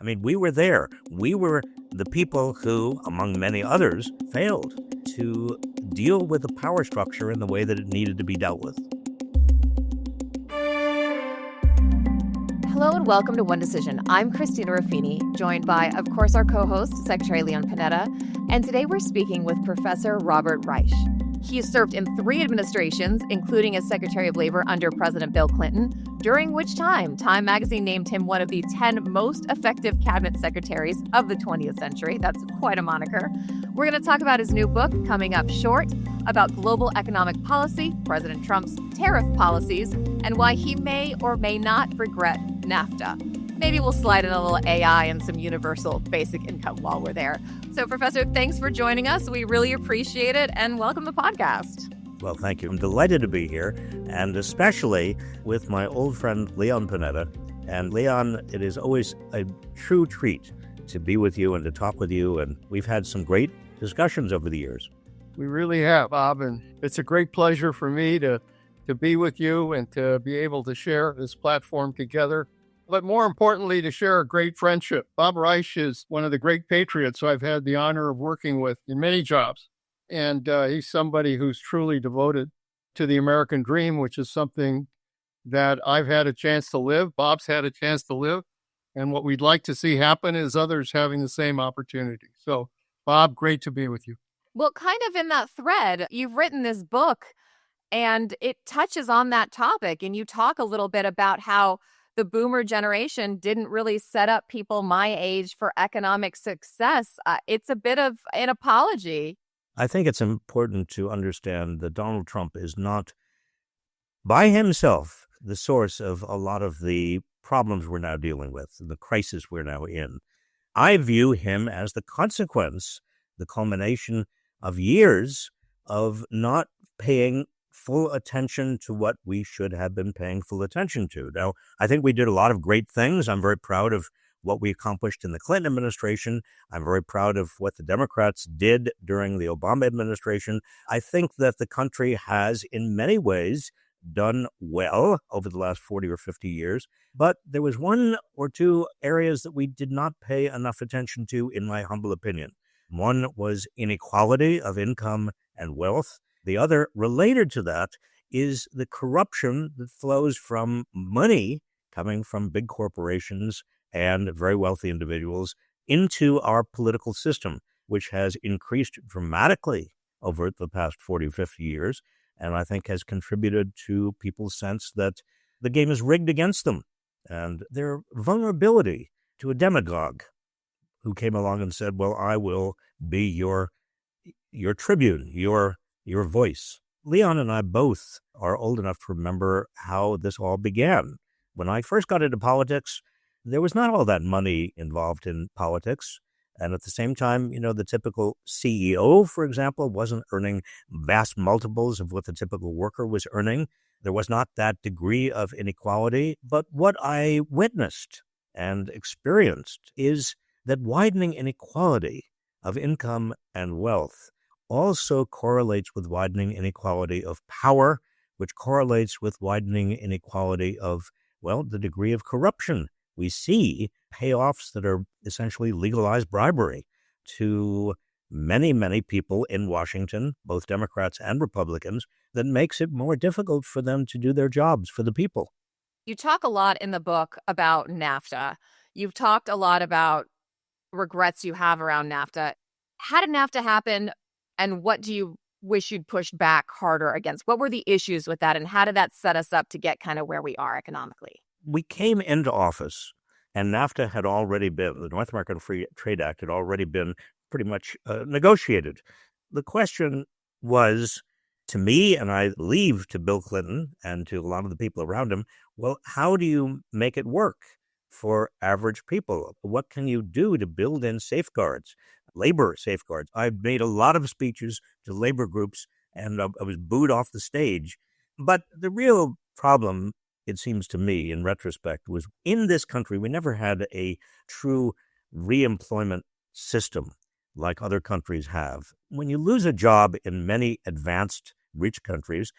I mean, we were there. We were the people who, among many others, failed to deal with the power structure in the way that it needed to be dealt with. Hello and welcome to One Decision. I'm Christina Ruffini, joined by, of course, our co-host, Secretary Leon Panetta. And today we're speaking with Professor Robert Reich. He has served in 3 administrations, including as Secretary of Labor under President Bill Clinton, during which Time magazine named him one of the 10 most effective cabinet secretaries of the 20th century. That's quite a moniker. We're going to talk about his new book, coming up short, about global economic policy, President Trump's tariff policies, and why he may or may not regret NAFTA. Maybe we'll slide in a little AI and some universal basic income while we're there. So, Professor, thanks for joining us. We really appreciate it, and welcome to the podcast. Well, thank you. I'm delighted to be here, and especially with my old friend Leon Panetta. And Leon, it is always a true treat to be with you and to talk with you, and we've had some great discussions over the years. We really have, Bob, and it's a great pleasure for me to be with you and to be able to share this platform together. But more importantly, to share a great friendship. Bob Reich is one of the great patriots I've had the honor of working with in many jobs. And he's somebody who's truly devoted to the American dream, which is something that I've had a chance to live. Bob's had a chance to live. And what we'd like to see happen is others having the same opportunity. So, Bob, great to be with you. Well, kind of in that thread, you've written this book and it touches on that topic. And you talk a little bit about how the boomer generation didn't really set up people my age for economic success. It's a bit of an apology. I think it's important to understand that Donald Trump is not, by himself, the source of a lot of the problems we're now dealing with, the crisis we're now in. I view him as the consequence, the culmination of years of not paying full attention to what we should have been paying full attention to. Now, I think we did a lot of great things. I'm very proud of what we accomplished in the Clinton administration. I'm very proud of what the Democrats did during the Obama administration. I think that the country has, in many ways, done well over the last 40 or 50 years. But there was 1 or 2 areas that we did not pay enough attention to, in my humble opinion. One was inequality of income and wealth. The other, related to that, is the corruption that flows from money coming from big corporations and very wealthy individuals into our political system, which has increased dramatically over the past 40, 50 years, and I think has contributed to people's sense that the game is rigged against them and their vulnerability to a demagogue who came along and said, well, I will be your tribune, your voice. Leon and I both are old enough to remember how this all began. When I first got into politics, there was not all that money involved in politics. And at the same time, the typical CEO, for example, wasn't earning vast multiples of what the typical worker was earning. There was not that degree of inequality. But what I witnessed and experienced is that widening inequality of income and wealth also correlates with widening inequality of power, which correlates with widening inequality of, the degree of corruption. We see payoffs that are essentially legalized bribery to many, many people in Washington, both Democrats and Republicans, that makes it more difficult for them to do their jobs for the people. You talk a lot in the book about NAFTA. You've talked a lot about regrets you have around NAFTA. How did NAFTA happen, and what do you wish you'd pushed back harder against? What were the issues with that, and how did that set us up to get kind of where we are economically? We came into office, and NAFTA had already been, the North American Free Trade Act had already been pretty much negotiated. The question was, to me, and I believe to Bill Clinton and to a lot of the people around him, how do you make it work for average people? What can you do to build in safeguards, labor safeguards? I've made a lot of speeches to labor groups, and I was booed off the stage. But the real problem, it seems to me, in retrospect, was in this country, we never had a true reemployment system like other countries have. When you lose a job in many advanced, rich countries,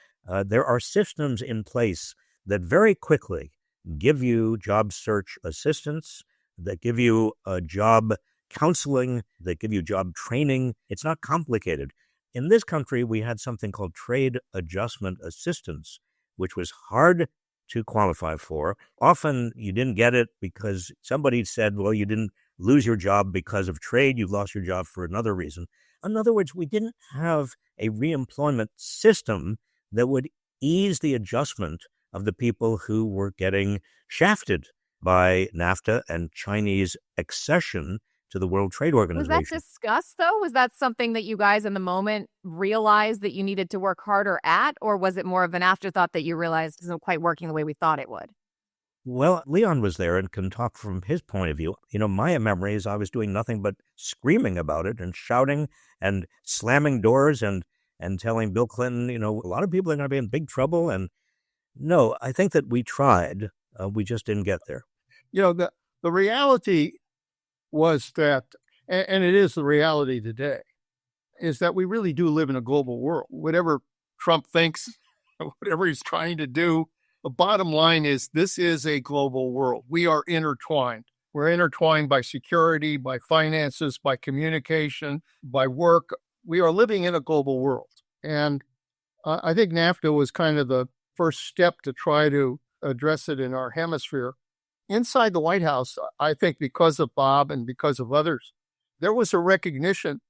there are systems in place that very quickly give you job search assistance, that give you job counseling, that give you job training. It's not complicated. In this country, we had something called trade adjustment assistance, which was hard to qualify for. Often you didn't get it because somebody said, well, you didn't lose your job because of trade, you lost your job for another reason. In other words, we didn't have a reemployment system that would ease the adjustment of the people who were getting shafted by NAFTA and Chinese accession to the World Trade Organization. Was that discussed, though? Was that something that you guys in the moment realized that you needed to work harder at? Or was it more of an afterthought that you realized isn't quite working the way we thought it would? Well, Leon was there and can talk from his point of view. My memory is I was doing nothing but screaming about it and shouting and slamming doors and telling Bill Clinton, a lot of people are going to be in big trouble. And no, I think that we tried. We just didn't get there. The reality was that, and it is the reality today, is that we really do live in a global world. Whatever Trump thinks, whatever he's trying to do, the bottom line is this is a global world. We are intertwined. We're intertwined by security, by finances, by communication, by work. We are living in a global world. And I think NAFTA was kind of the first step to try to address it in our hemisphere. Inside the White House, I think because of Bob and because of others, there was a recognition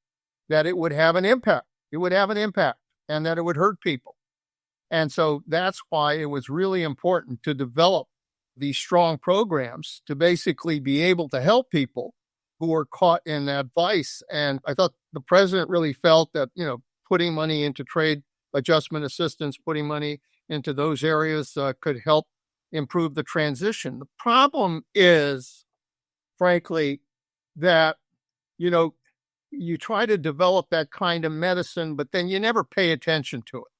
that it would have an impact. It would have an impact and that it would hurt people. And so that's why it was really important to develop these strong programs to basically be able to help people who are caught in that vice. And I thought the president really felt that, putting money into trade adjustment assistance, putting money into those areas could help improve the transition. The problem is, frankly, that, you try to develop that kind of medicine, but then you never pay attention to it.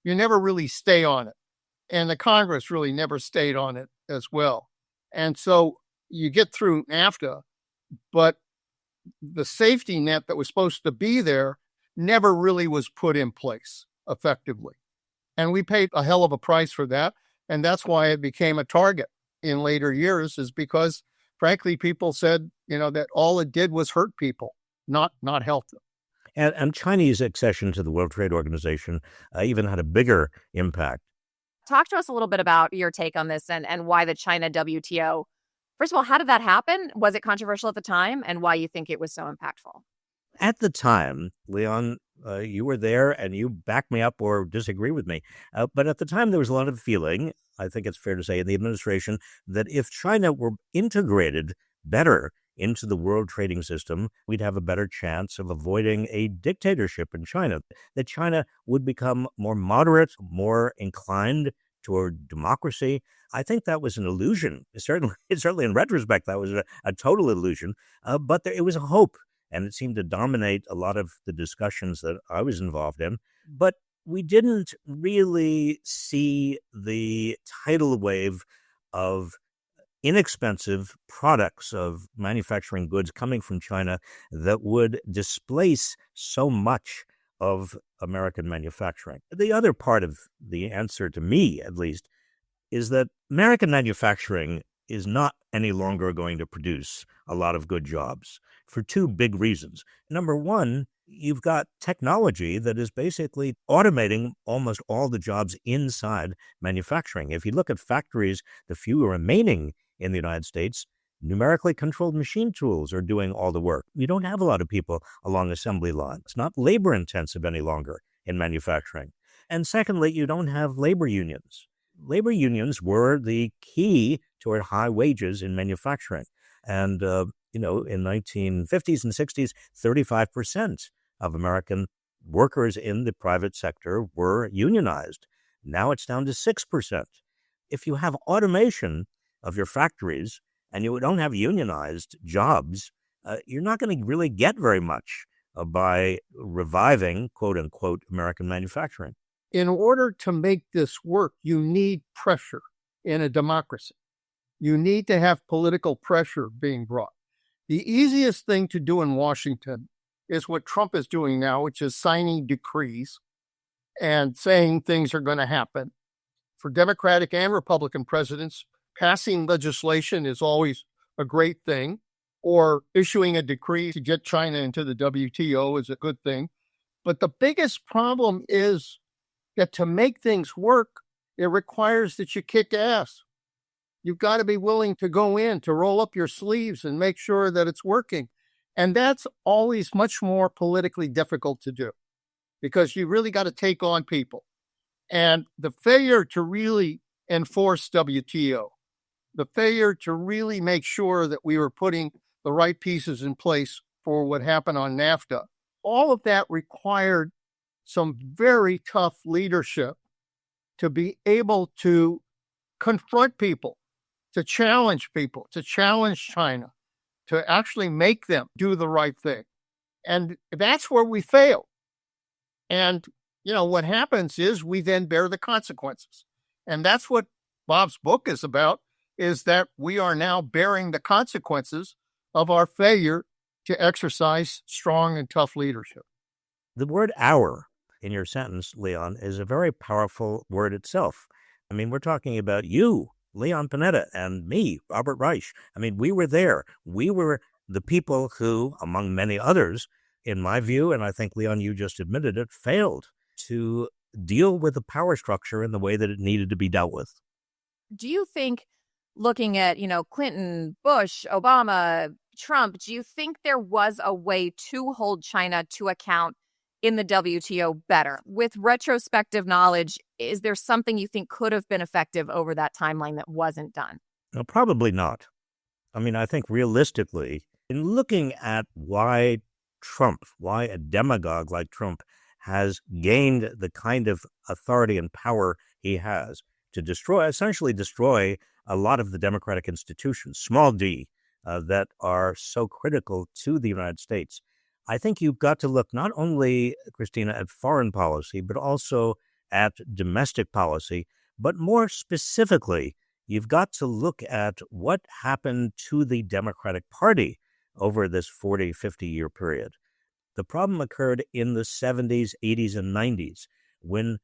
You never really stay on it. And the Congress really never stayed on it as well. And so you get through NAFTA, but the safety net that was supposed to be there never really was put in place effectively. And we paid a hell of a price for that. And that's why it became a target in later years, is because, frankly, people said, that all it did was hurt people, not help them. And Chinese accession to the World Trade Organization even had a bigger impact. Talk to us a little bit about your take on this and why the China WTO. First of all, how did that happen? Was it controversial at the time, and why you think it was so impactful? At the time, Leon, you were there and you back me up or disagree with me. But at the time, there was a lot of feeling, I think it's fair to say, in the administration, that if China were integrated better into the world trading system, we'd have a better chance of avoiding a dictatorship in China, that China would become more moderate, more inclined toward democracy. I think that was an illusion. Certainly in retrospect, that was a total illusion, but it was a hope, and it seemed to dominate a lot of the discussions that I was involved in. But we didn't really see the tidal wave of inexpensive products of manufacturing goods coming from China that would displace so much of American manufacturing. The other part of the answer, to me at least, is that American manufacturing is not any longer going to produce a lot of good jobs for two big reasons. Number one, you've got technology that is basically automating almost all the jobs inside manufacturing. If you look at factories, the few remaining in the United States, numerically controlled machine tools are doing all the work. You don't have a lot of people along assembly lines. It's not labor intensive any longer in manufacturing. And secondly, you don't have labor unions. Labor unions were the key toward high wages in manufacturing. And, in 1950s and 60s, 35% of American workers in the private sector were unionized. Now it's down to 6%. If you have automation of your factories and you don't have unionized jobs, you're not going to really get very much by reviving, quote unquote, American manufacturing. In order to make this work, you need pressure in a democracy. You need to have political pressure being brought. The easiest thing to do in Washington is what Trump is doing now, which is signing decrees and saying things are going to happen. For Democratic and Republican presidents, passing legislation is always a great thing, or issuing a decree to get China into the WTO is a good thing. But the biggest problem is that to make things work, it requires that you kick ass. You've got to be willing to go in, to roll up your sleeves and make sure that it's working. And that's always much more politically difficult to do because you really got to take on people. And the failure to really enforce WTO, the failure to really make sure that we were putting the right pieces in place for what happened on NAFTA, all of that required some very tough leadership to be able to confront people, to challenge people, to challenge China, to actually make them do the right thing. And that's where we fail. And, what happens is we then bear the consequences. And that's what Bob's book is about, is that we are now bearing the consequences of our failure to exercise strong and tough leadership. The word "our" in your sentence, Leon, is a very powerful word itself. I mean, we're talking about you, Leon Panetta, and me, Robert Reich. I mean, we were there. We were the people who, among many others, in my view, and I think, Leon, you just admitted it, failed to deal with the power structure in the way that it needed to be dealt with. Do you think, looking at, Clinton, Bush, Obama, Trump, do you think there was a way to hold China to account in the WTO better? With retrospective knowledge, is there something you think could have been effective over that timeline that wasn't done? No, probably not. I mean, I think realistically, in looking at why a demagogue like Trump has gained the kind of authority and power he has to essentially destroy a lot of the democratic institutions, small d, that are so critical to the United States. I think you've got to look not only, Christina, at foreign policy, but also at domestic policy. But more specifically, you've got to look at what happened to the Democratic Party over this 40, 50-year period. The problem occurred in the 70s, 80s, and 90s when,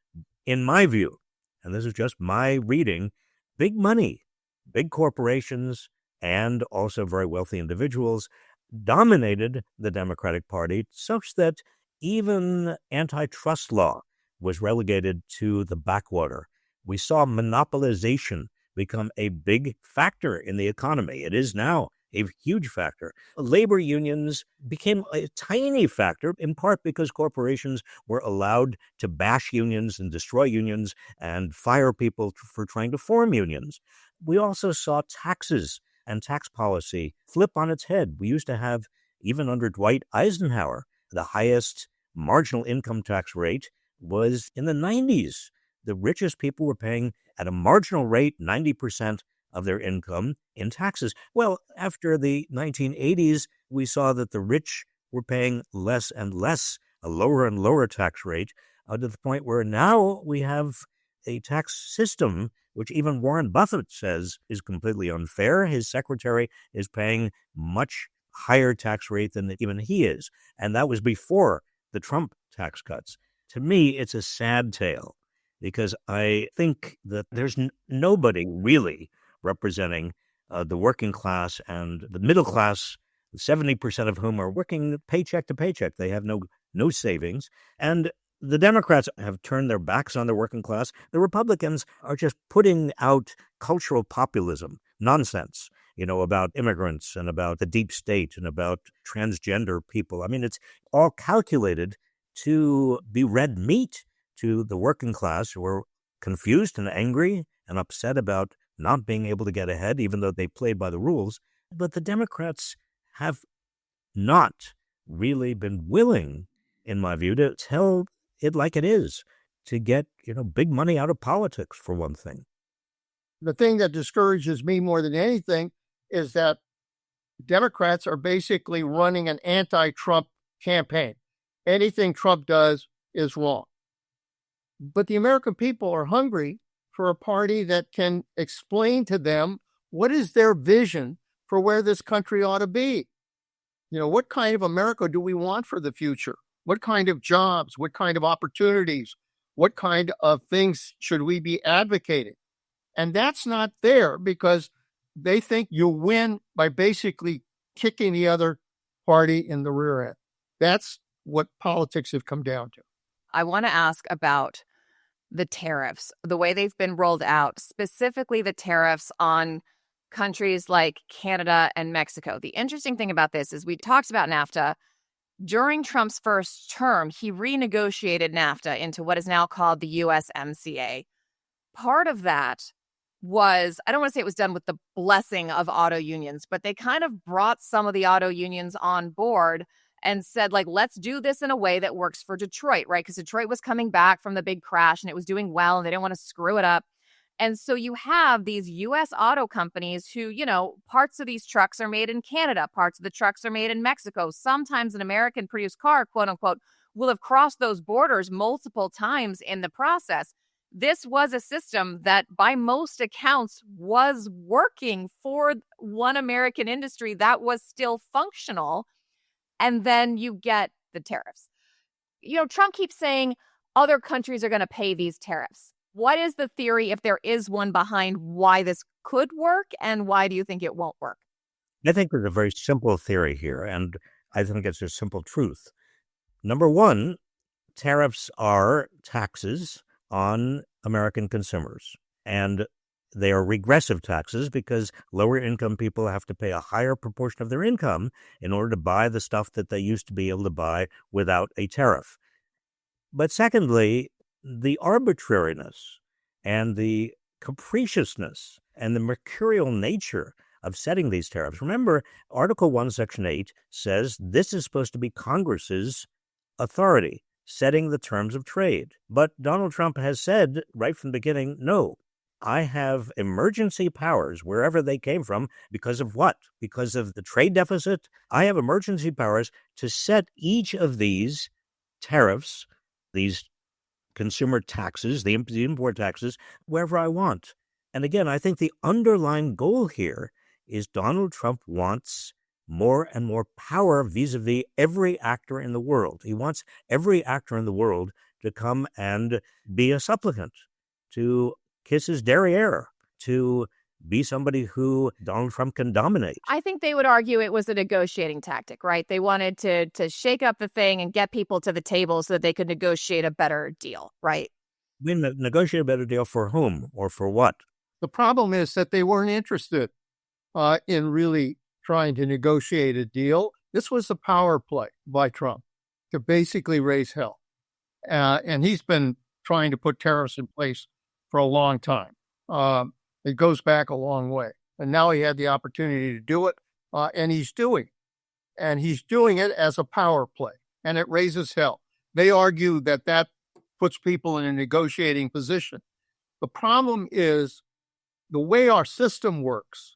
in my view, and this is just my reading, big money, big corporations, and also very wealthy individuals dominated the Democratic Party such that even antitrust law was relegated to the backwater. We saw monopolization become a big factor in the economy. It is now a huge factor. Labor unions became a tiny factor, in part because corporations were allowed to bash unions and destroy unions and fire people for trying to form unions. We also saw taxes and tax policy flip on its head. We used to have, even under Dwight Eisenhower, the highest marginal income tax rate was in the 90s. The richest people were paying at a marginal rate 90% of their income in taxes. Well, after the 1980s, we saw that the rich were paying less and less, a lower and lower tax rate, to the point where now we have a tax system which even Warren Buffett says is completely unfair. His secretary is paying much higher tax rate than even he is. And that was before the Trump tax cuts. To me, it's a sad tale because I think that there's nobody really representing the working class and the middle class, 70% of whom are working paycheck to paycheck. They have no savings. And the Democrats have turned their backs on the working class. The Republicans are just putting out cultural populism, nonsense, about immigrants and about the deep state and about transgender people. I mean, it's all calculated to be red meat to the working class who are confused and angry and upset about not being able to get ahead, even though they played by the rules. But the Democrats have not really been willing, in my view, to tell it like it is, to get, big money out of politics, for one thing. The thing that discourages me more than anything is that Democrats are basically running an anti-Trump campaign. Anything Trump does is wrong. But the American people are hungry for a party that can explain to them what is their vision for where this country ought to be. What kind of America do we want for the future? What kind of jobs? What kind of opportunities? What kind of things should we be advocating? And that's not there because They think you win by basically kicking the other party in the rear end. That's what politics have come down to. I want to ask about the tariffs, the way they've been rolled out, specifically the tariffs on countries like Canada and Mexico. The interesting thing about this is we talked about NAFTA. During Trump's first term, he renegotiated NAFTA into what is now called the USMCA. Part of that was, I don't want to say it was done with the blessing of auto unions, but they kind of brought some of the auto unions on board and said, like, let's do this in a way that works for Detroit, right? Because Detroit was coming back from the big crash and it was doing well and they didn't want to screw it up. And so you have these U.S. auto companies who, parts of these trucks are made in Canada, parts of the trucks are made in Mexico. Sometimes an American-produced car, quote unquote, will have crossed those borders multiple times in the process. This was a system that, by most accounts, was working for one American industry that was still functional. And then you get the tariffs. Trump keeps saying other countries are going to pay these tariffs. What is the theory, if there is one, behind why this could work, and why do you think it won't work? I think there's a very simple theory here, and I think it's a simple truth. Number one, tariffs are taxes on American consumers, and they are regressive taxes because lower income people have to pay a higher proportion of their income in order to buy the stuff that they used to be able to buy without a tariff. But secondly, the arbitrariness and the capriciousness and the mercurial nature of setting these tariffs. Remember, Article 1, Section 8 says this is supposed to be Congress's authority, setting the terms of trade. But Donald Trump has said right from the beginning, no, I have emergency powers wherever they came from. Because of what? Because of the trade deficit? I have emergency powers to set each of these tariffs, these consumer taxes, the import taxes, wherever I want. And again, I think the underlying goal here is Donald Trump wants more and more power vis-a-vis every actor in the world. He wants every actor in the world to come and be a supplicant, to kiss his derriere, to be somebody who Donald Trump can dominate. I think they would argue it was a negotiating tactic, right? They wanted to shake up the thing and get people to the table so that they could negotiate a better deal, right? We negotiate a better deal for whom or for what? The problem is that they weren't interested in really trying to negotiate a deal. This was a power play by Trump to basically raise hell. And he's been trying to put tariffs in place for a long time. It goes back a long way. And now he had the opportunity to do it, and he's doing it. And he's doing it as a power play, and it raises hell. They argue that that puts people in a negotiating position. The problem is the way our system works.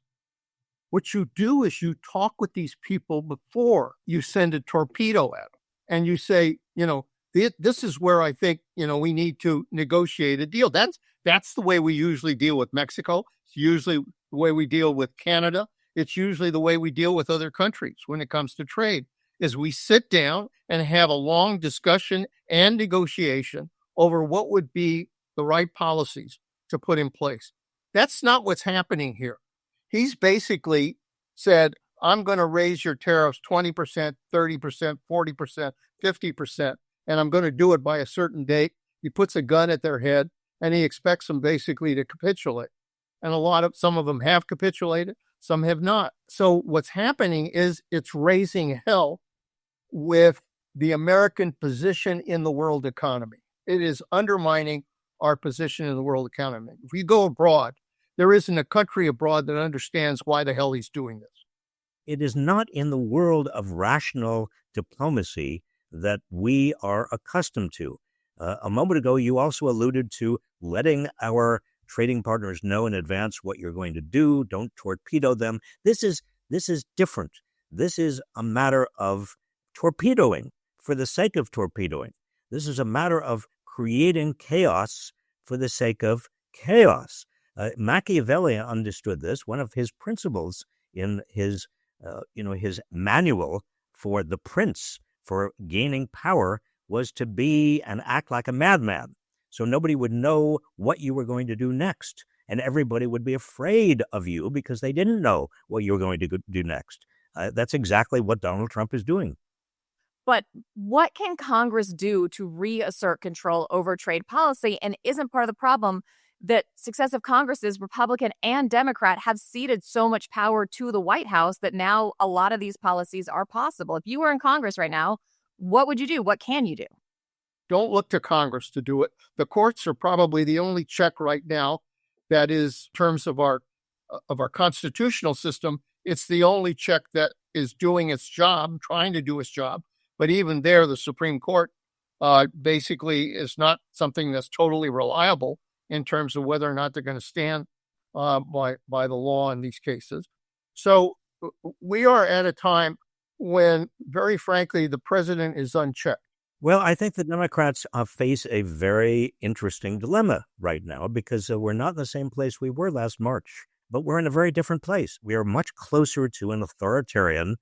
What you do is you talk with these people before you send a torpedo at them. And you say, this is where I think, we need to negotiate a deal. That's the way we usually deal with Mexico. It's usually the way we deal with Canada. It's usually the way we deal with other countries when it comes to trade, is we sit down and have a long discussion and negotiation over what would be the right policies to put in place. That's not what's happening here. He's basically said, I'm going to raise your tariffs 20%, 30%, 40%, 50%, and I'm going to do it by a certain date. He puts a gun at their head, and he expects them basically to capitulate. And some of them have capitulated, some have not. So what's happening is it's raising hell with the American position in the world economy. It is undermining our position in the world economy. If we go abroad, there isn't a country abroad that understands why the hell he's doing this. It is not in the world of rational diplomacy that we are accustomed to. A moment ago, you also alluded to letting our trading partners know in advance what you're going to do. Don't torpedo them. This is different. This is a matter of torpedoing for the sake of torpedoing. This is a matter of creating chaos for the sake of chaos. Machiavelli understood this. One of his principles in his manual for the prince for gaining power was to be and act like a madman, so nobody would know what you were going to do next. and everybody would be afraid of you because they didn't know what you were going to do next. That's exactly what Donald Trump is doing. But what can Congress do to reassert control over trade policy? And isn't part of the problem that successive Congresses, Republican and Democrat, have ceded so much power to the White House that now a lot of these policies are possible? If you were in Congress right now, what would you do? What can you do? Don't look to Congress to do it. The courts are probably the only check right now that is, in terms of our constitutional system, it's the only check that is doing its job, trying to do its job. But even there, the Supreme Court basically is not something that's totally reliable in terms of whether or not they're going to stand by the law in these cases. So we are at a time when, very frankly, the president is unchecked. Well, I think the Democrats face a very interesting dilemma right now because we're not in the same place we were last March, but we're in a very different place. We are much closer to an authoritarian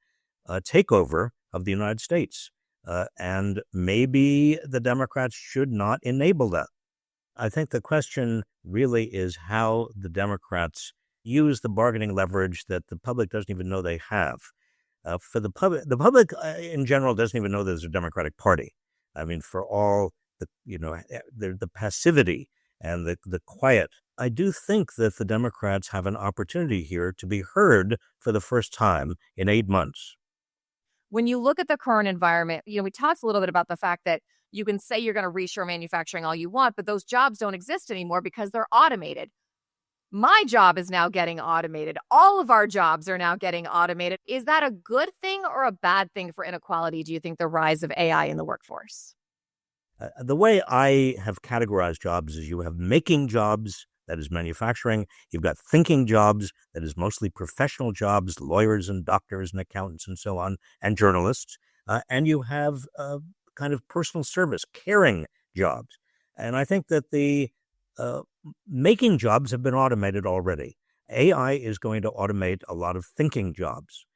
takeover of the United States. And maybe the Democrats should not enable that. I think the question really is how the Democrats use the bargaining leverage that the public doesn't even know they have. For the public in general doesn't even know there's a Democratic Party. I mean, for all the passivity and the quiet, I do think that the Democrats have an opportunity here to be heard for the first time in 8 months. When you look at the current environment, we talked a little bit about the fact that you can say you're going to reshore manufacturing all you want, but those jobs don't exist anymore because they're automated. My job is now getting automated. All of our jobs are now getting automated. Is that a good thing or a bad thing for inequality, do you think, the rise of AI in the workforce? The way I have categorized jobs is you have making jobs, that is manufacturing. You've got thinking jobs, that is mostly professional jobs, lawyers and doctors and accountants and so on, and journalists. And you have kind of personal service, caring jobs. And I think that the making jobs have been automated already. AI is going to automate a lot of thinking jobs,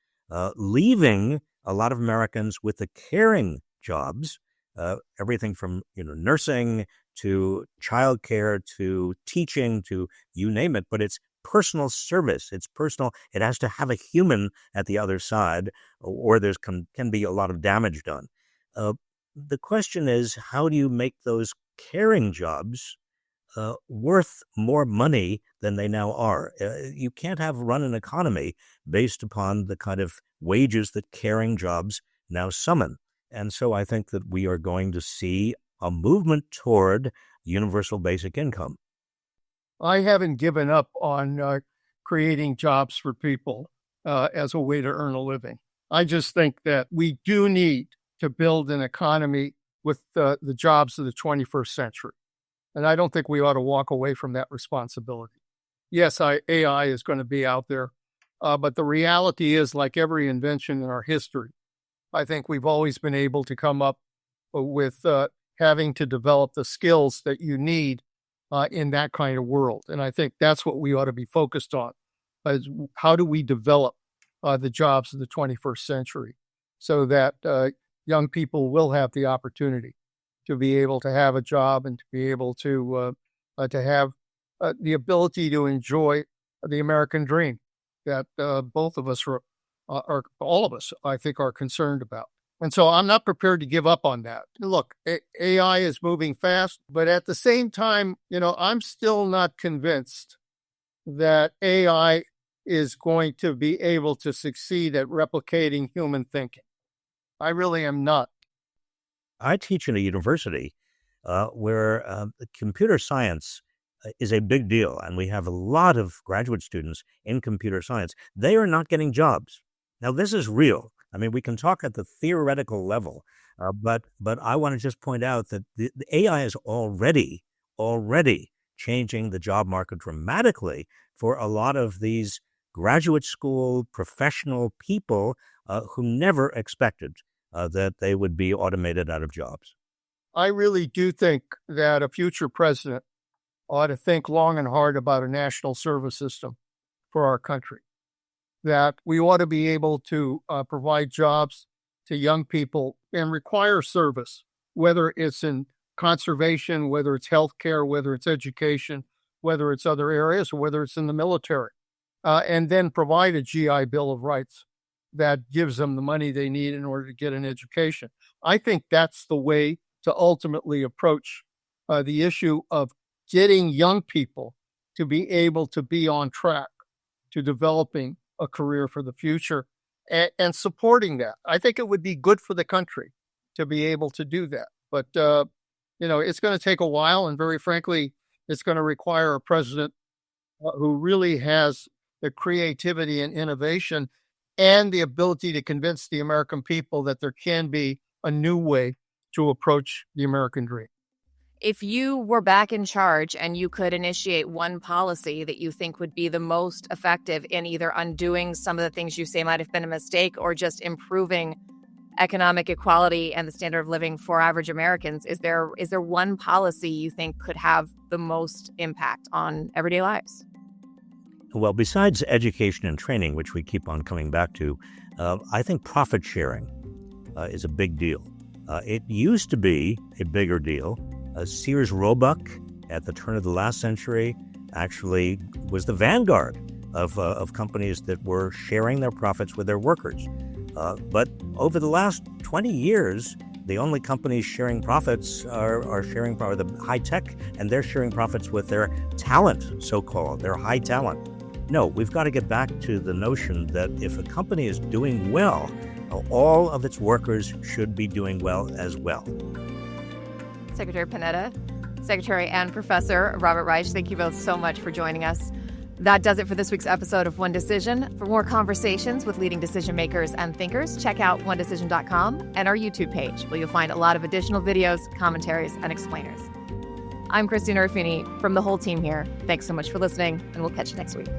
leaving a lot of Americans with the caring jobs, everything from nursing to childcare to teaching to you name it. But it's personal service. It's personal. It has to have a human at the other side, or there's can be a lot of damage done. The question is, how do you make those caring jobs worth more money than they now are? You can't run an economy based upon the kind of wages that caring jobs now summon. And so I think that we are going to see a movement toward universal basic income. I haven't given up on creating jobs for people as a way to earn a living. I just think that we do need to build an economy with the jobs of the 21st century. And I don't think we ought to walk away from that responsibility. Yes, AI is going to be out there, but the reality is, like every invention in our history, I think we've always been able to come up with having to develop the skills that you need in that kind of world. And I think that's what we ought to be focused on, is how do we develop the jobs of the 21st century so that young people will have the opportunity to be able to have a job and to be able to have the ability to enjoy the American dream that both of us are all of us, I think, are concerned about. And so I'm not prepared to give up on that. Look, AI is moving fast, but at the same time, I'm still not convinced that AI is going to be able to succeed at replicating human thinking. I really am not. I teach in a university where computer science is a big deal, and we have a lot of graduate students in computer science. They are not getting jobs. Now, this is real. I mean, we can talk at the theoretical level, but I want to just point out that the AI is already changing the job market dramatically for a lot of these graduate school professional people who never expected that they would be automated out of jobs. I really do think that a future president ought to think long and hard about a national service system for our country, that we ought to be able to provide jobs to young people and require service, whether it's in conservation, whether it's healthcare, whether it's education, whether it's other areas or whether it's in the military, and then provide a GI Bill of Rights that gives them the money they need in order to get an education. I think that's the way to ultimately approach the issue of getting young people to be able to be on track to developing a career for the future and supporting that. I think it would be good for the country to be able to do that. But, it's going to take a while. And very frankly, it's going to require a president who really has the creativity and innovation and the ability to convince the American people that there can be a new way to approach the American dream. If you were back in charge and you could initiate one policy that you think would be the most effective in either undoing some of the things you say might have been a mistake or just improving economic equality and the standard of living for average Americans, is there one policy you think could have the most impact on everyday lives? Well, besides education and training, which we keep on coming back to, I think profit sharing is a big deal. It used to be a bigger deal. Sears Roebuck at the turn of the last century actually was the vanguard of companies that were sharing their profits with their workers. But over the last 20 years, the only companies sharing profits are sharing the high tech, and they're sharing profits with their talent, so-called, their high talent. No, we've got to get back to the notion that if a company is doing well, all of its workers should be doing well as well. Secretary Panetta, Secretary and Professor Robert Reich, thank you both so much for joining us. That does it for this week's episode of One Decision. For more conversations with leading decision makers and thinkers, check out onedecision.com and our YouTube page, where you'll find a lot of additional videos, commentaries, and explainers. I'm Christina Ruffini from the whole team here. Thanks so much for listening, and we'll catch you next week.